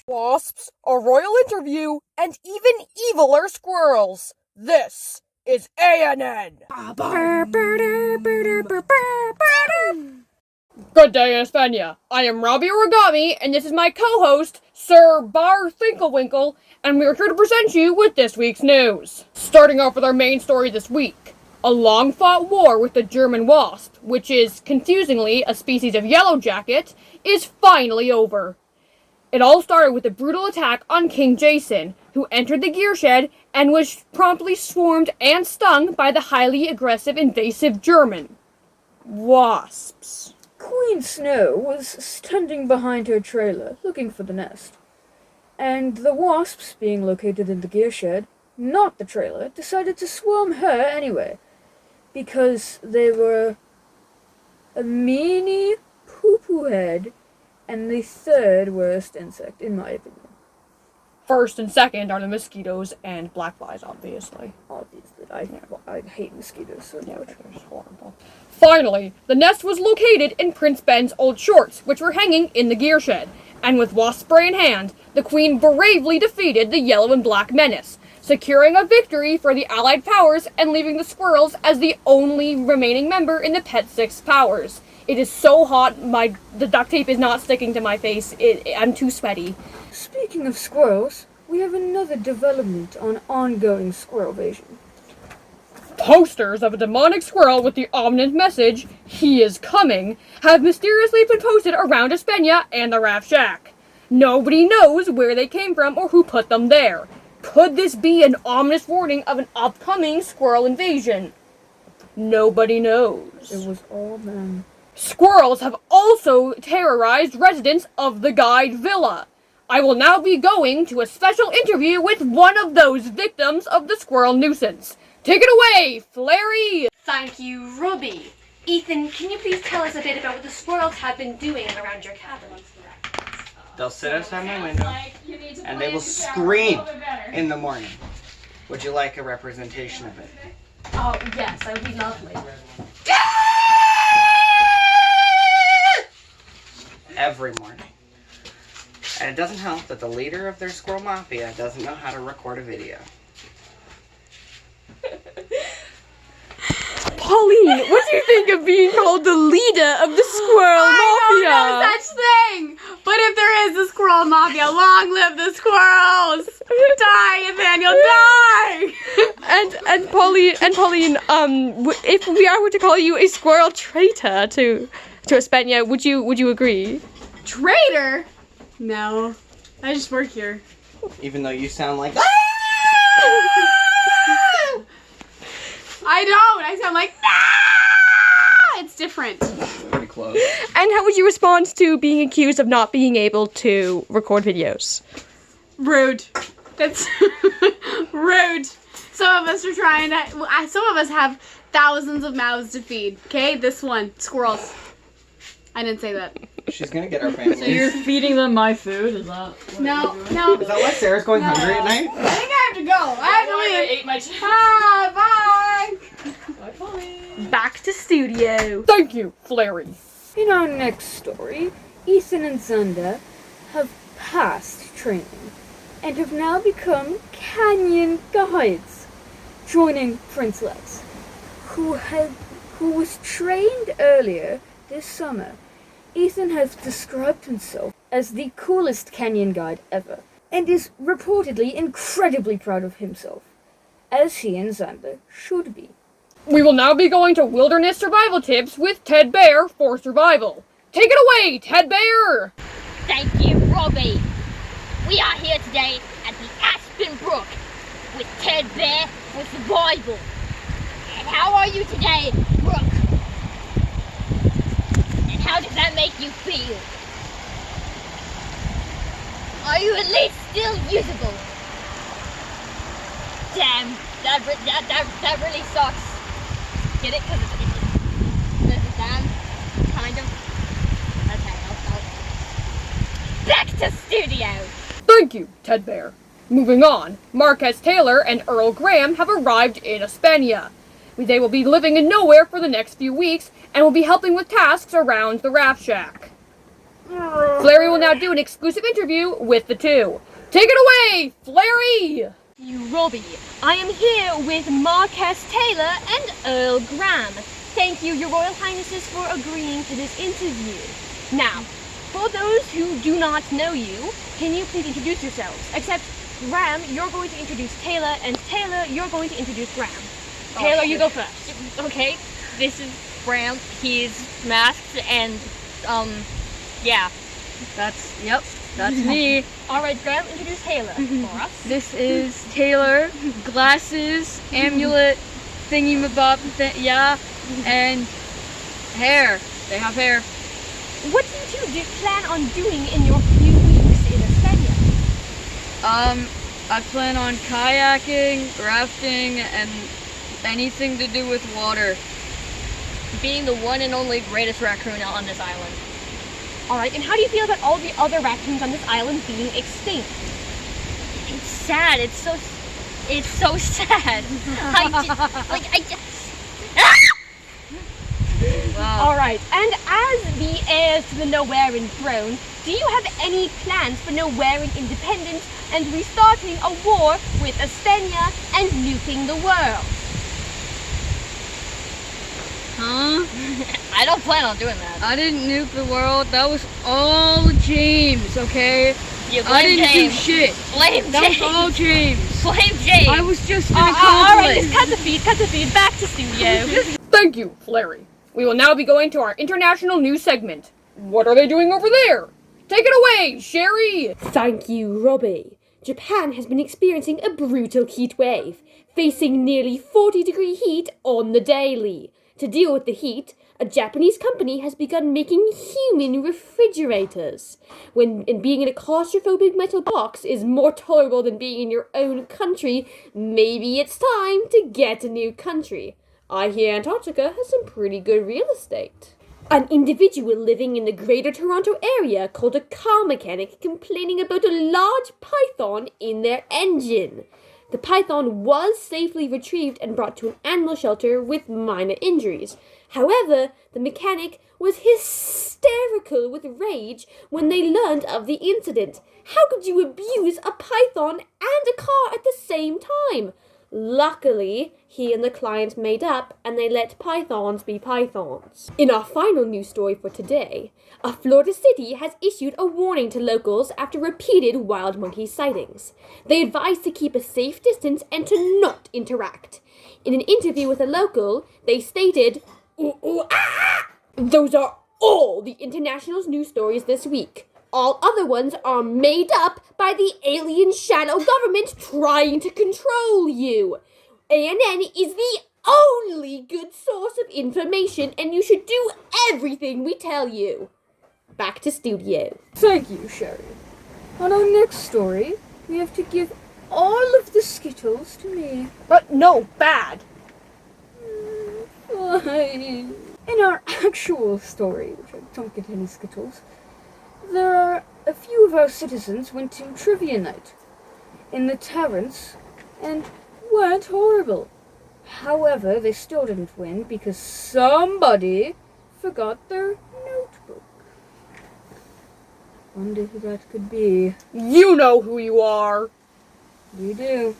wasps, a royal interview, and even eviler squirrels. This is ANN. Good day, Aspenia. I am Robbie Origami, and this is my co-host, Sir Bar Thinklewinkle, and we are here to present you with this week's news. Starting off with our main story this week. A long-fought war with the German wasp, which is, confusingly, a species of yellow jacket, is finally over. It all started with a brutal attack on King Jason, who entered the gear shed and was promptly swarmed and stung by the highly aggressive invasive German wasps. Queen Snow was standing behind her trailer, looking for the nest. And the wasps, being located in the gear shed, not the trailer, decided to swarm her anyway. Because they were a meanie poo-poo head and the third worst insect, in my opinion. First and second are the mosquitoes and black flies, obviously. I hate mosquitoes so much. It's horrible. Finally, the nest was located in Prince Ben's old shorts, which were hanging in the gear shed, and with wasp spray in hand, the Queen bravely defeated the yellow and black menace, securing a victory for the Allied powers and leaving the squirrels as the only remaining member in the Pet 6 powers. It is so hot, the duct tape is not sticking to my face. I'm too sweaty. Speaking of squirrels, we have another development on ongoing squirrel invasion. Posters of a demonic squirrel with the ominous message, "He is coming," have mysteriously been posted around Aspenia and the Raft Shack. Nobody knows where they came from or who put them there. Could this be an ominous warning of an upcoming squirrel invasion? Nobody knows. It was all them. Squirrels have also terrorized residents of the Guide Villa. I will now be going to a special interview with one of those victims of the squirrel nuisance. Take it away, Flary! Thank you, Robbie. Ethan, can you please tell us a bit about what the squirrels have been doing around your cabin? They'll sit outside my window and they will scream in the morning. Would you like a representation of it? Oh, yes, that would be lovely. Every morning. And it doesn't help that the leader of their squirrel mafia doesn't know how to record a video. Pauline, what do you think of being called the leader of the squirrel mafia? I don't know such thing. But if there is a squirrel mafia, long live the squirrels! Die, Nathaniel, die! And Pauline, if we were to call you a squirrel traitor to Aspenia, would you agree? Traitor? No, I just work here. Even though you sound like I don't. I sound like nah! It's different. pretty close. And how would you respond to being accused of not being able to record videos? Rude. That's rude. Some of us are trying to. Some of us have thousands of mouths to feed. Okay, this one, squirrels. I didn't say that. She's gonna get our family. So you're feeding them my food? Is that what No, you're doing? no. Is that why Sarah's going hungry at night? I think I have to go. I have to I leave. ate my chicken. Bye. Bye, Pauline. Back to studio. Thank you, Flary. In our next story, Ethan and Xander have passed training and have now become canyon guides, joining Prince Lex, who was trained earlier this summer. Ethan has described himself as the coolest canyon guide ever, and is reportedly incredibly proud of himself, as he and Xander should be. We will now be going to wilderness survival tips with Ted Bear for survival. Take it away, Ted Bear! Thank you, Robbie. We are here today at the Aspen Brook with Ted Bear for survival. And how are you today, Brooke? And how does that make you feel? Are you at least still usable? Damn, that really sucks. Get it? Because it's damn, kind of. Okay, I'll back to studio. Thank you, Ted Bear. Moving on, Marquez Taylor and Earl Graham have arrived in Aspenia. They will be living in nowhere for the next few weeks and will be helping with tasks around the Raft Shack. Flary will now do an exclusive interview with the two. Take it away, Flary! You, Robbie. I am here with Marquess Taylor and Earl Graham. Thank you, Your Royal Highnesses, for agreeing to this interview. Now, for those who do not know you, can you please introduce yourselves? Except, Graham, you're going to introduce Taylor, and Taylor, you're going to introduce Graham. Taylor, you go first. Okay, this is Graham. He's masked and, yeah. That's me. Alright, Graham, introduce Taylor for us. This is Taylor. Glasses, amulet, thingy-mabob, yeah, and hair. They have hair. What do you two plan on doing in your few weeks in Aspenia? I plan on kayaking, rafting, and anything to do with water. Being the one and only greatest raccoon on this island. Alright, and how do you feel about all the other raccoons on this island being extinct? It's sad. It's so sad. I just. Wow. Alright, and as the heirs to the Nowherean throne, do you have any plans for Nowherean independence and restarting a war with Aspenia and nuking the world? Huh? I don't plan on doing that. I didn't nuke the world. That was all James, okay? You I blame didn't James. do shit. Blame That was James. all James. Blame James. I was just an Alright, accomplice. just cut the feed, back to studio. Thank you, Flary. We will now be going to our international news segment. What are they doing over there? Take it away, Sherry! Thank you, Robbie. Japan has been experiencing a brutal heat wave, facing nearly 40-degree heat on the daily. To deal with the heat, a Japanese company has begun making human refrigerators. And being in a claustrophobic metal box is more tolerable than being in your own country, maybe it's time to get a new country. I hear Antarctica has some pretty good real estate. An individual living in the Greater Toronto area called a car mechanic complaining about a large python in their engine. The python was safely retrieved and brought to an animal shelter with minor injuries. However, the mechanic was hysterical with rage when they learned of the incident. How could you abuse a python and a car at the same time? Luckily, he and the client made up and they let pythons be pythons. In our final news story for today, a Florida city has issued a warning to locals after repeated wild monkey sightings. They advise to keep a safe distance and to not interact. In an interview with a local, they stated, "Ooh, ooh, ah!" Those are all the international news stories this week. All other ones are made up by the alien shadow government trying to control you. ANN is the only good source of information, and you should do everything we tell you. Back to studio. Thank you, Sherry. On our next story, we have to give all of the Skittles to me. But no, bad. Fine. In our actual story, which I don't get any Skittles, there are a few of our citizens went to trivia night in the Terrace and weren't horrible. However, they still didn't win because somebody forgot their notebook. Wonder who that could be. You know who you are. You do.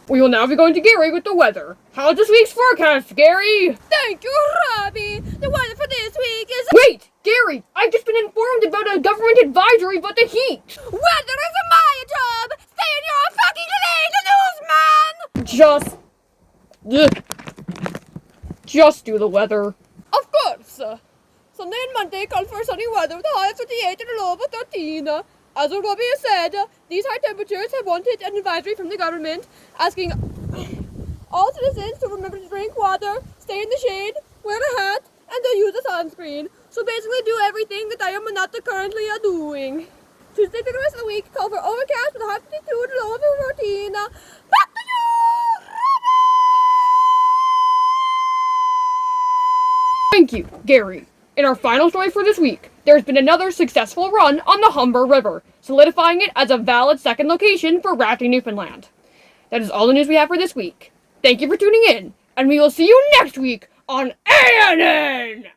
We will now be going to Gary with the weather. How's this week's forecast, Gary? Thank you, Robbie. The weather for this week is... Wait, Gary, I've just been informed about a government advisory about the heat. Weather is my job. Stay in your fucking lane, the newsman. Just do the weather. Of course. Sunday and Monday call for sunny weather with a high of 58 and a low of 13. As Robbie has said, these high temperatures have wanted an advisory from the government asking all citizens to remember to drink water, stay in the shade, wear a hat, and to use a sunscreen. So basically do everything that I am not currently doing. Tuesday for the rest of the week, call for overcast with a high of 52 and a low of 14. Back to you, Robbie! Thank you, Gary. In our final story for this week, there's been another successful run on the Humber River, solidifying it as a valid second location for rafting Newfoundland. That is all the news we have for this week. Thank you for tuning in, and we will see you next week on ANN!